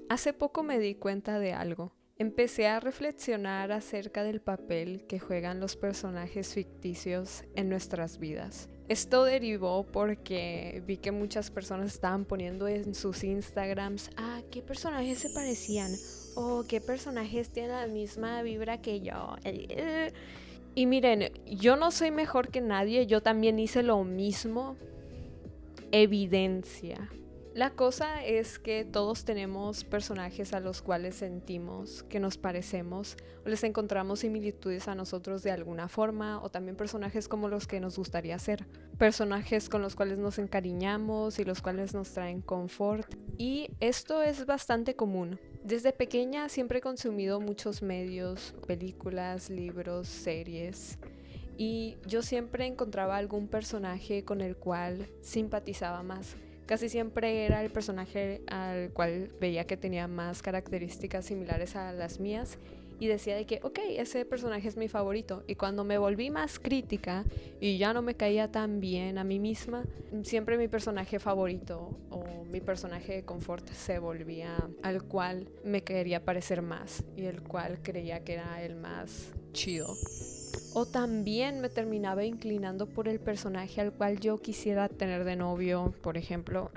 Hace poco me di cuenta de algo. Empecé a reflexionar acerca del papel que juegan los personajes ficticios en nuestras vidas. Esto derivó porque vi que muchas personas estaban poniendo en sus Instagrams, ¿qué personajes se parecían? O ¿qué personajes tienen la misma vibra que yo? Y miren, yo no soy mejor que nadie, yo también hice lo mismo. Evidencia. La cosa es que todos tenemos personajes a los cuales sentimos que nos parecemos o les encontramos similitudes a nosotros de alguna forma, o también personajes como los que nos gustaría ser, personajes con los cuales nos encariñamos y los cuales nos traen confort, y esto es bastante común. Desde pequeña siempre he consumido muchos medios, películas, libros, series, y yo siempre encontraba algún personaje con el cual simpatizaba más. Casi siempre era el personaje al cual veía que tenía más características similares a las mías y decía de que, ok, ese personaje es mi favorito. Y cuando me volví más crítica y ya no me caía tan bien a mí misma, siempre mi personaje favorito o mi personaje de confort se volvía al cual me quería parecer más y el cual creía que era el más chido. O también me terminaba inclinando por el personaje al cual yo quisiera tener de novio, por ejemplo.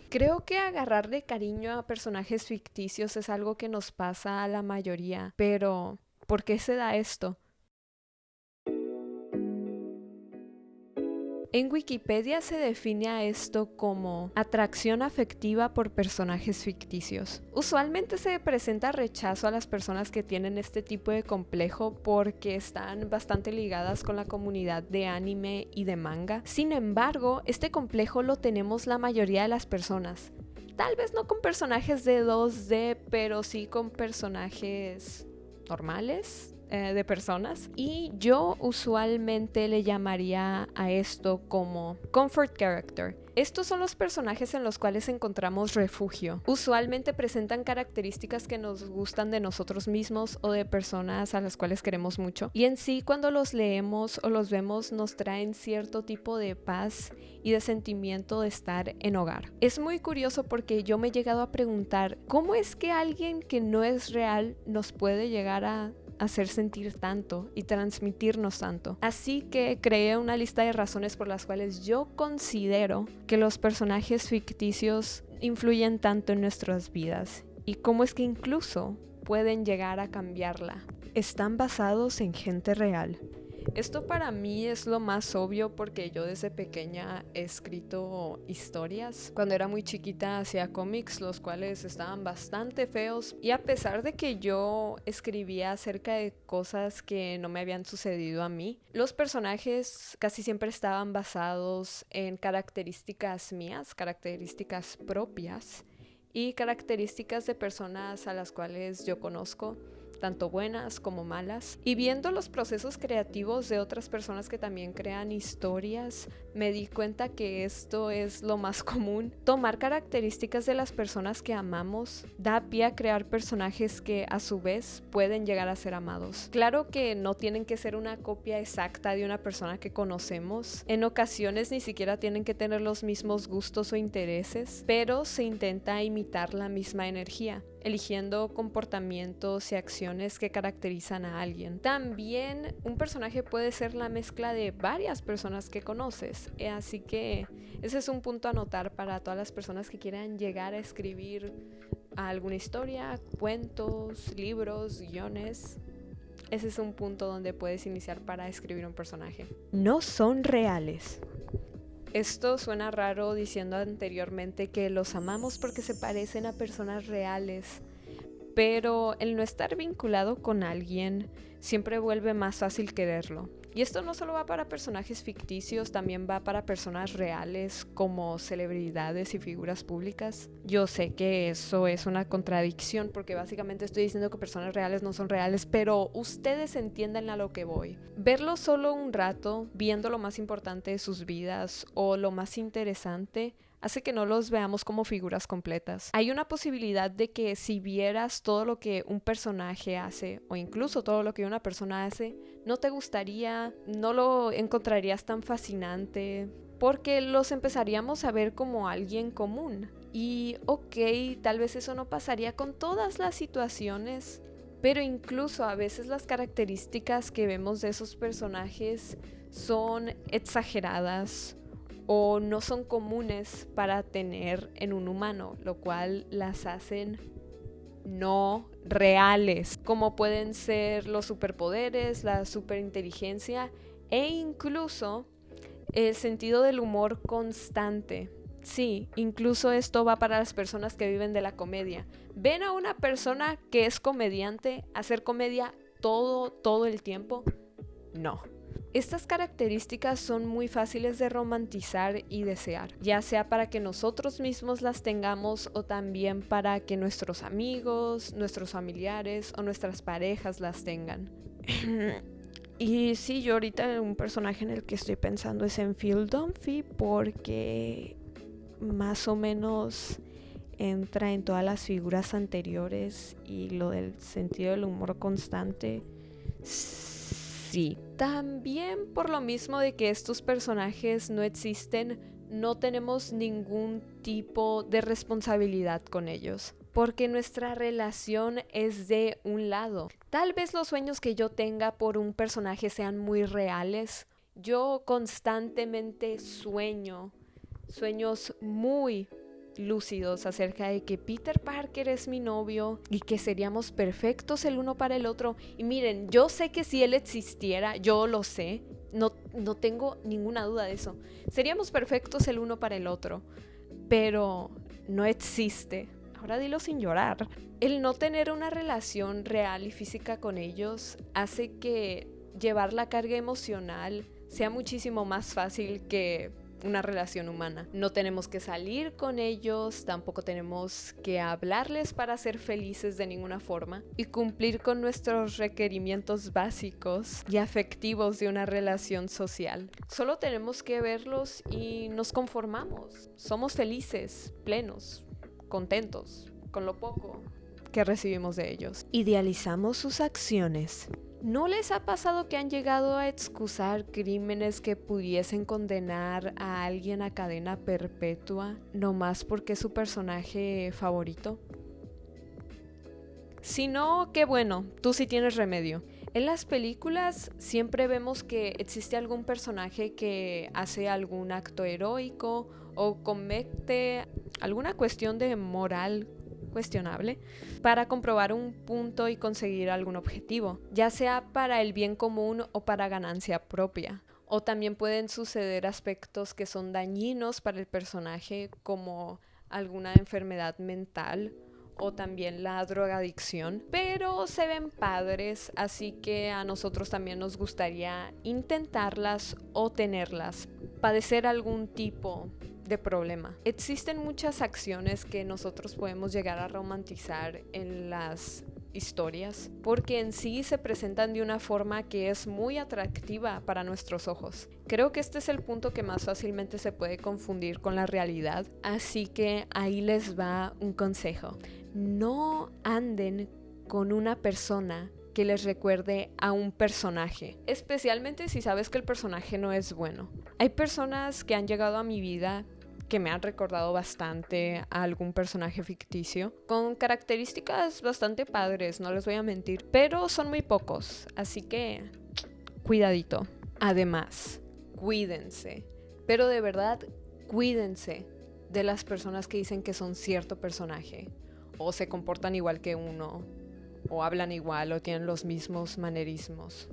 Creo que agarrarle cariño a personajes ficticios es algo que nos pasa a la mayoría, pero ¿por qué se da esto? En Wikipedia se define a esto como atracción afectiva por personajes ficticios. Usualmente se presenta rechazo a las personas que tienen este tipo de complejo porque están bastante ligadas con la comunidad de anime y de manga. Sin embargo, este complejo lo tenemos la mayoría de las personas. Tal vez no con personajes de 2D, pero sí con personajes normales, de personas, y yo usualmente le llamaría a esto como comfort character. Estos son los personajes en los cuales encontramos refugio. Usualmente presentan características que nos gustan de nosotros mismos o de personas a las cuales queremos mucho, y en sí cuando los leemos o los vemos nos traen cierto tipo de paz y de sentimiento de estar en hogar. Es muy curioso porque yo me he llegado a preguntar ¿cómo es que alguien que no es real nos puede llegar a hacer sentir tanto y transmitirnos tanto? Así que creé una lista de razones por las cuales yo considero que los personajes ficticios influyen tanto en nuestras vidas y cómo es que incluso pueden llegar a cambiarla. Están basados en gente real. Esto para mí es lo más obvio porque yo desde pequeña he escrito historias. Cuando era muy chiquita hacía cómics, los cuales estaban bastante feos, y a pesar de que yo escribía acerca de cosas que no me habían sucedido a mí, los personajes casi siempre estaban basados en características mías, características propias y características de personas a las cuales yo conozco, tanto buenas como malas. Y viendo los procesos creativos de otras personas que también crean historias, me di cuenta que esto es lo más común. Tomar características de las personas que amamos da pie a crear personajes que a su vez pueden llegar a ser amados. Claro que no tienen que ser una copia exacta de una persona que conocemos. En ocasiones ni siquiera tienen que tener los mismos gustos o intereses, pero se intenta imitar la misma energía, eligiendo comportamientos y acciones que caracterizan a alguien. También un personaje puede ser la mezcla de varias personas que conoces, así que ese es un punto a notar para todas las personas que quieran llegar a escribir alguna historia, cuentos, libros, guiones. Ese es un punto donde puedes iniciar para escribir un personaje. No son reales. Esto suena raro diciendo anteriormente que los amamos porque se parecen a personas reales, pero el no estar vinculado con alguien siempre vuelve más fácil quererlo. Y esto no solo va para personajes ficticios, también va para personas reales como celebridades y figuras públicas. Yo sé que eso es una contradicción porque básicamente estoy diciendo que personas reales no son reales, pero ustedes entienden a lo que voy. Verlo solo un rato, viendo lo más importante de sus vidas o lo más interesante, hace que no los veamos como figuras completas. Hay una posibilidad de que si vieras todo lo que un personaje hace, o incluso todo lo que una persona hace, no te gustaría, no lo encontrarías tan fascinante, porque los empezaríamos a ver como alguien común. Y ok, tal vez eso no pasaría con todas las situaciones, pero incluso a veces las características que vemos de esos personajes son exageradas o no son comunes para tener en un humano, lo cual las hacen no reales, como pueden ser los superpoderes, la superinteligencia e incluso el sentido del humor constante. Sí, incluso esto va para las personas que viven de la comedia. ¿Ven a una persona que es comediante hacer comedia todo el tiempo? No. Estas características son muy fáciles de romantizar y desear, ya sea para que nosotros mismos las tengamos o también para que nuestros amigos, nuestros familiares o nuestras parejas las tengan. Y sí, yo ahorita un personaje en el que estoy pensando es en Phil Dunphy porque más o menos entra en todas las figuras anteriores y lo del sentido del humor constante. Sí. También por lo mismo de que estos personajes no existen, no tenemos ningún tipo de responsabilidad con ellos, porque nuestra relación es de un lado. Tal vez los sueños que yo tenga por un personaje sean muy reales. Yo constantemente sueños muy lúcidos acerca de que Peter Parker es mi novio y que seríamos perfectos el uno para el otro. Y miren, yo sé que si él existiera, yo lo sé, no tengo ninguna duda de eso. Seríamos perfectos el uno para el otro, pero no existe. Ahora dilo sin llorar. El no tener una relación real y física con ellos hace que llevar la carga emocional sea muchísimo más fácil que una relación humana. No tenemos que salir con ellos, tampoco tenemos que hablarles para ser felices de ninguna forma y cumplir con nuestros requerimientos básicos y afectivos de una relación social. Solo tenemos que verlos y nos conformamos. Somos felices, plenos, contentos con lo poco que recibimos de ellos. Idealizamos sus acciones. ¿No les ha pasado que han llegado a excusar crímenes que pudiesen condenar a alguien a cadena perpetua nomás porque es su personaje favorito? Si no, qué bueno, tú sí tienes remedio. En las películas siempre vemos que existe algún personaje que hace algún acto heroico o comete alguna cuestión de moral cuestionable para comprobar un punto y conseguir algún objetivo, ya sea para el bien común o para ganancia propia. O también pueden suceder aspectos que son dañinos para el personaje, como alguna enfermedad mental o también la drogadicción, pero se ven padres, así que a nosotros también nos gustaría intentarlas o tenerlas, padecer algún tipo de problema. Existen muchas acciones que nosotros podemos llegar a romantizar en las historias, porque en sí se presentan de una forma que es muy atractiva para nuestros ojos. Creo que este es el punto que más fácilmente se puede confundir con la realidad, así que ahí les va un consejo. No anden con una persona que les recuerde a un personaje, especialmente si sabes que el personaje no es bueno. Hay personas que han llegado a mi vida que me han recordado bastante a algún personaje ficticio, con características bastante padres, no les voy a mentir, pero son muy pocos, así que cuidadito. Además, cuídense, pero de verdad cuídense de las personas que dicen que son cierto personaje, o se comportan igual que uno, o hablan igual, o tienen los mismos manerismos.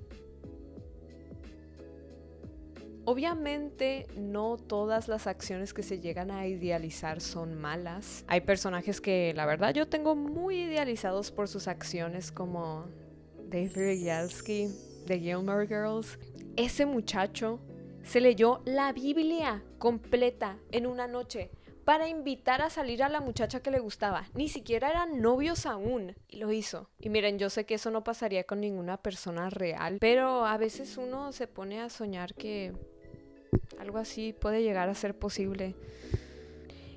Obviamente no todas las acciones que se llegan a idealizar son malas. Hay personajes que la verdad yo tengo muy idealizados por sus acciones, como Dave Rygalski de Gilmore Girls. Ese muchacho se leyó la Biblia completa en una noche para invitar a salir a la muchacha que le gustaba. Ni siquiera eran novios aún. Y lo hizo. Y miren, yo sé que eso no pasaría con ninguna persona real, pero a veces uno se pone a soñar que algo así puede llegar a ser posible.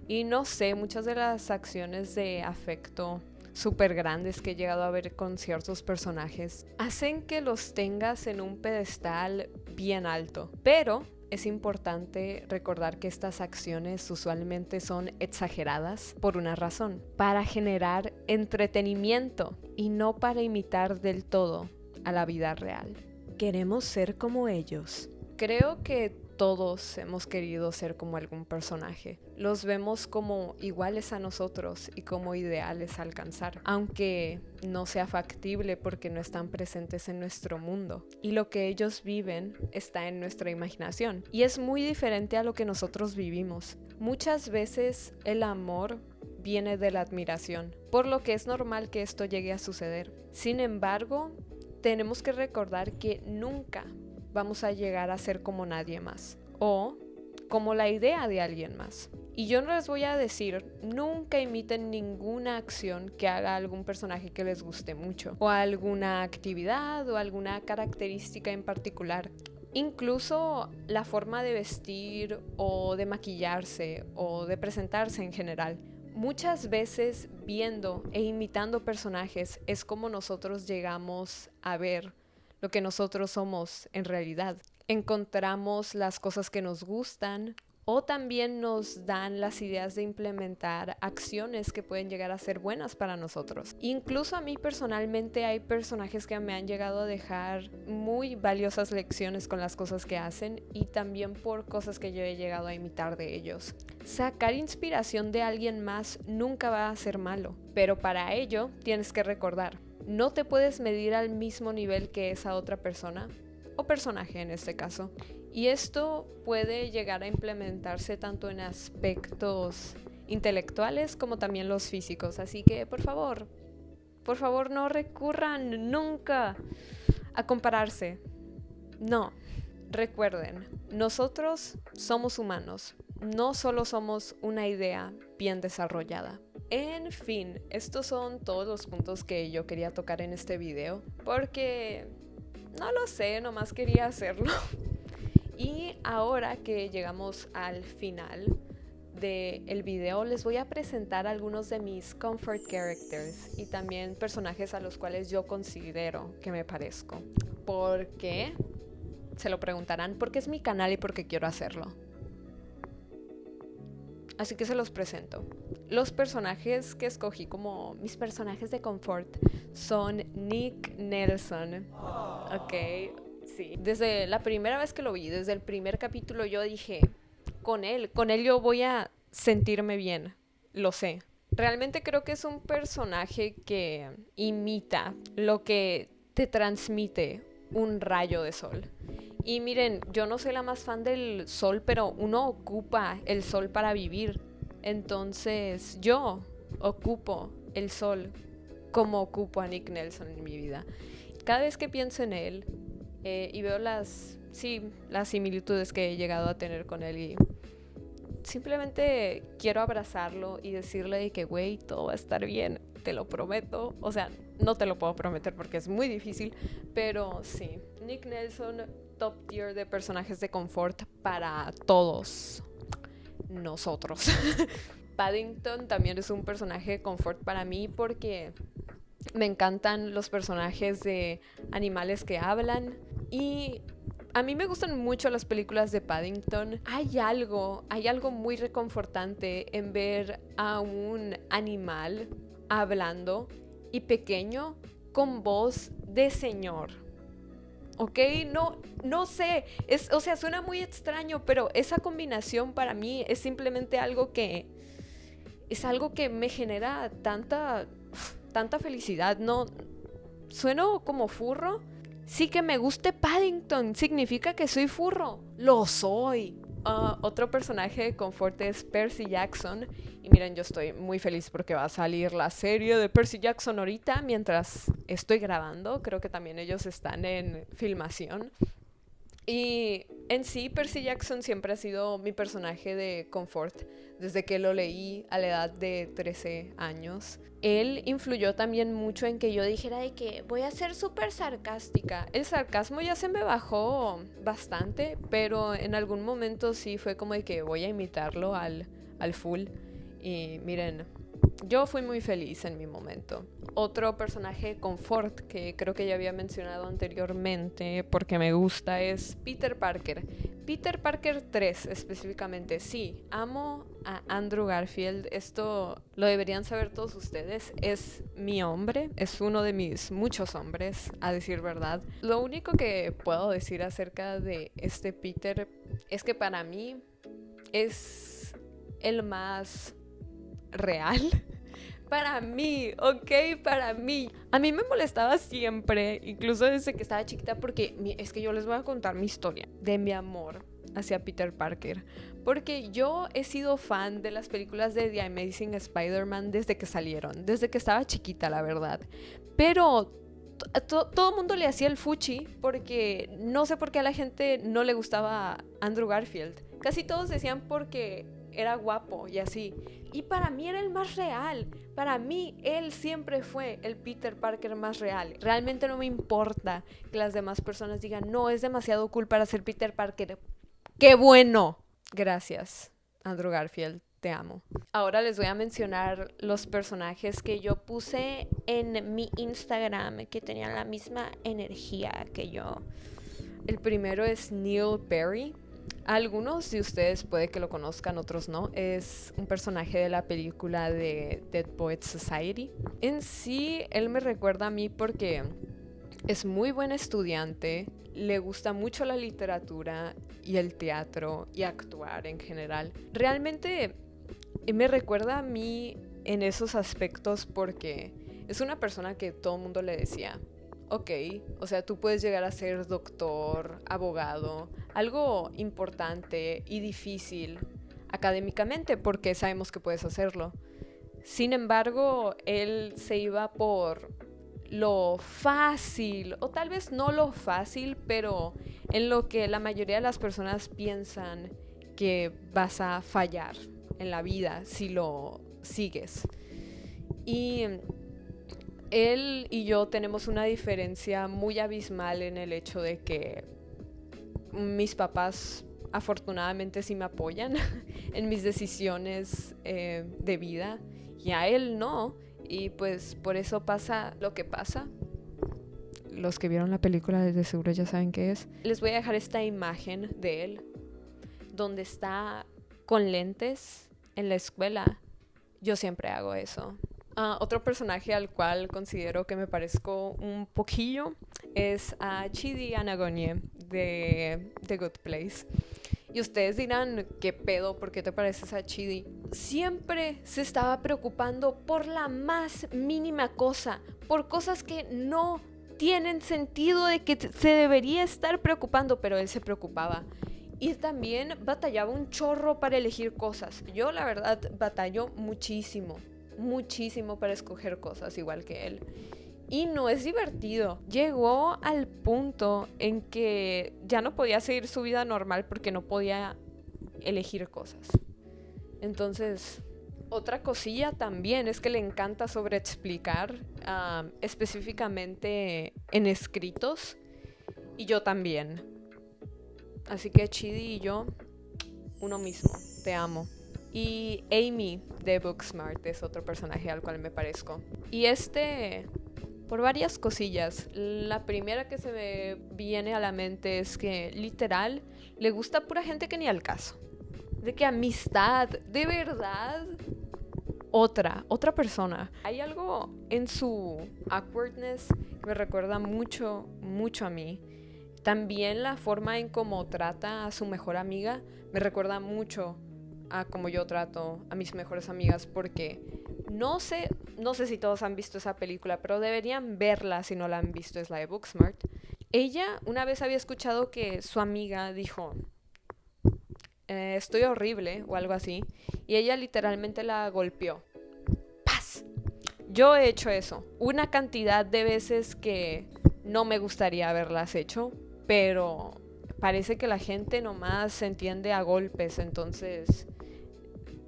Y no sé, muchas de las acciones de afecto súper grandes que he llegado a ver con ciertos personajes hacen que los tengas en un pedestal bien alto. Pero es importante recordar que estas acciones usualmente son exageradas por una razón, para generar entretenimiento y no para imitar del todo a la vida real. Queremos ser como ellos. Creo que todos hemos querido ser como algún personaje. Los vemos como iguales a nosotros y como ideales a alcanzar, aunque no sea factible porque no están presentes en nuestro mundo. Y lo que ellos viven está en nuestra imaginación. Y es muy diferente a lo que nosotros vivimos. Muchas veces el amor viene de la admiración, por lo que es normal que esto llegue a suceder. Sin embargo, tenemos que recordar que nunca vamos a llegar a ser como nadie más o como la idea de alguien más. Y yo no les voy a decir, nunca imiten ninguna acción que haga algún personaje que les guste mucho, o alguna actividad o alguna característica en particular. Incluso la forma de vestir o de maquillarse o de presentarse en general. Muchas veces viendo e imitando personajes es como nosotros llegamos a ver lo que nosotros somos en realidad. Encontramos las cosas que nos gustan o también nos dan las ideas de implementar acciones que pueden llegar a ser buenas para nosotros. Incluso a mí personalmente hay personajes que me han llegado a dejar muy valiosas lecciones con las cosas que hacen y también por cosas que yo he llegado a imitar de ellos. Sacar inspiración de alguien más nunca va a ser malo, pero para ello tienes que recordar: no te puedes medir al mismo nivel que esa otra persona, o personaje en este caso. Y esto puede llegar a implementarse tanto en aspectos intelectuales como también los físicos. Así que, por favor no recurran nunca a compararse. No, recuerden, nosotros somos humanos, no solo somos una idea bien desarrollada. En fin, estos son todos los puntos que yo quería tocar en este video, porque no lo sé, nomás quería hacerlo. Y ahora que llegamos al final del video, les voy a presentar algunos de mis comfort characters y también personajes a los cuales yo considero que me parezco. ¿Por qué? Se lo preguntarán, porque es mi canal y porque quiero hacerlo. Así que se los presento. Los personajes que escogí como mis personajes de confort son Nick Nelson. Ok, sí. Desde la primera vez que lo vi, desde el primer capítulo, yo dije, con él yo voy a sentirme bien. Lo sé. Realmente creo que es un personaje que imita lo que te transmite un rayo de sol. Y miren, yo no soy la más fan del sol, pero uno ocupa el sol para vivir. Entonces yo ocupo el sol como ocupo a Nick Nelson en mi vida. Cada vez que pienso en él y veo las similitudes que he llegado a tener con él, y simplemente quiero abrazarlo y decirle de que, güey, todo va a estar bien, te lo prometo. O sea, no te lo puedo prometer porque es muy difícil, pero sí, Nick Nelson, top tier de personajes de confort para todos nosotros. Paddington también es un personaje de confort para mí porque me encantan los personajes de animales que hablan y a mí me gustan mucho las películas de Paddington. Hay algo muy reconfortante en ver a un animal hablando y pequeño con voz de señor. ¿Ok? No sé, suena muy extraño, pero esa combinación para mí es simplemente algo que me genera tanta felicidad. No, ¿sueno como furro? Sí, que me guste Paddington significa que soy furro. Lo soy. Otro personaje de confort es Percy Jackson. Y miren, yo estoy muy feliz porque va a salir la serie de Percy Jackson ahorita mientras estoy grabando. Creo que también ellos están en filmación. Y en sí, Percy Jackson siempre ha sido mi personaje de confort desde que lo leí a la edad de 13 años. Él influyó también mucho en que yo dijera de que voy a ser súper sarcástica. El sarcasmo ya se me bajó bastante, pero en algún momento sí fue como de que voy a imitarlo al full. Y miren, yo fui muy feliz en mi momento. Otro personaje confort que creo que ya había mencionado anteriormente porque me gusta es Peter Parker. Peter Parker 3 específicamente. Sí, amo a Andrew Garfield. Esto lo deberían saber todos ustedes. Es mi hombre, es uno de mis muchos hombres, a decir verdad. Lo único que puedo decir acerca de este Peter es que para mí es el más real. Para mí, ok, para mí. A mí me molestaba siempre, incluso desde que estaba chiquita, porque es que yo les voy a contar mi historia de mi amor hacia Peter Parker. Porque yo he sido fan de las películas de The Amazing Spider-Man desde que salieron, desde que estaba chiquita, la verdad. Pero todo el mundo le hacía el fuchi porque no sé por qué a la gente no le gustaba Andrew Garfield. Casi todos decían porque era guapo y así. Y para mí era el más real. Para mí él siempre fue el Peter Parker más real. Realmente no me importa que las demás personas digan, no, es demasiado cool para ser Peter Parker. ¡Qué bueno! Gracias, Andrew Garfield. Te amo. Ahora les voy a mencionar los personajes que yo puse en mi Instagram que tenían la misma energía que yo. El primero es Neil Perry. Algunos de ustedes puede que lo conozcan, otros no. Es un personaje de la película de Dead Poets Society. En sí, él me recuerda a mí porque es muy buen estudiante, le gusta mucho la literatura y el teatro y actuar en general. Realmente me recuerda a mí en esos aspectos porque es una persona que todo el mundo le decía, ok, o sea, tú puedes llegar a ser doctor, abogado, algo importante y difícil académicamente porque sabemos que puedes hacerlo. Sin embargo, él se iba por lo fácil, o tal vez no lo fácil, pero en lo que la mayoría de las personas piensan que vas a fallar en la vida si lo sigues. Y él y yo tenemos una diferencia muy abismal en el hecho de que mis papás afortunadamente sí me apoyan en mis decisiones de vida y a él no. Y pues por eso pasa lo que pasa. Los que vieron la película de seguro ya saben qué es. Les voy a dejar esta imagen de él donde está con lentes en la escuela. Yo siempre hago eso. Otro personaje al cual considero que me parezco un poquillo es a Chidi Anagonye de The Good Place. Y ustedes dirán, ¿qué pedo? ¿Por qué te pareces a Chidi? Siempre se estaba preocupando por la más mínima cosa, por cosas que no tienen sentido de que se debería estar preocupando, pero él se preocupaba. Y también batallaba un chorro para elegir cosas. Yo la verdad batallo muchísimo para escoger cosas igual que él. Y no es divertido. Llegó al punto en que ya no podía seguir su vida normal porque no podía elegir cosas. Entonces, otra cosilla también es que le encanta sobreexplicar, específicamente en escritos. Y yo también. Así que Chidi y yo, uno mismo. Te amo. Y Amy de Booksmart es otro personaje al cual me parezco. Y por varias cosillas. La primera que se me viene a la mente es que literal le gusta pura gente que ni al caso. De que amistad, de verdad, otra persona. Hay algo en su awkwardness que me recuerda mucho a mí. También la forma en cómo trata a su mejor amiga me recuerda mucho a cómo yo trato a mis mejores amigas, porque no sé si todos han visto esa película, pero deberían verla si no la han visto, es la de Booksmart. Ella una vez había escuchado que su amiga dijo, estoy horrible o algo así, y ella literalmente la golpeó. ¡Paz! Yo he hecho eso una cantidad de veces que no me gustaría haberlas hecho, pero parece que la gente nomás se entiende a golpes, entonces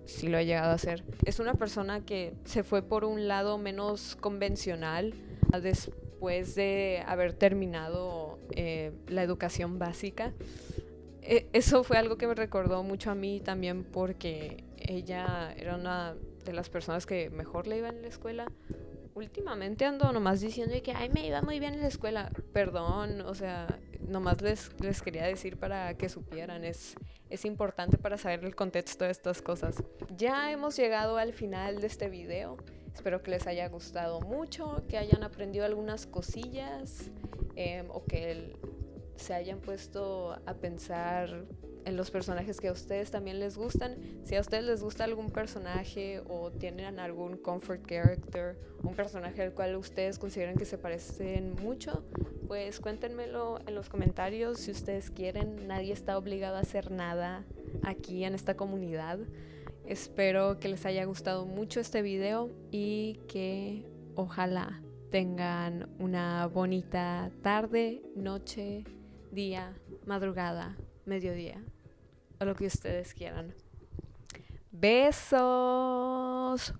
sí lo he llegado a hacer. Es una persona que se fue por un lado menos convencional después de haber terminado la educación básica. Eso fue algo que me recordó mucho a mí también porque ella era una de las personas que mejor le iban en la escuela. Últimamente ando nomás diciendo de que, ay, me iba muy bien en la escuela. Perdón, o sea, nomás les quería decir para que supieran. Es importante para saber el contexto de estas cosas. Ya hemos llegado al final de este video. Espero que les haya gustado mucho, que hayan aprendido algunas cosillas, o que se hayan puesto a pensar en los personajes que a ustedes también les gustan. Si a ustedes les gusta algún personaje o tienen algún comfort character, un personaje al cual ustedes consideran que se parecen mucho, pues cuéntenmelo en los comentarios si ustedes quieren. Nadie está obligado a hacer nada aquí en esta comunidad. Espero que les haya gustado mucho este video y que ojalá tengan una bonita tarde, noche, día, madrugada, mediodía o lo que ustedes quieran. Besos.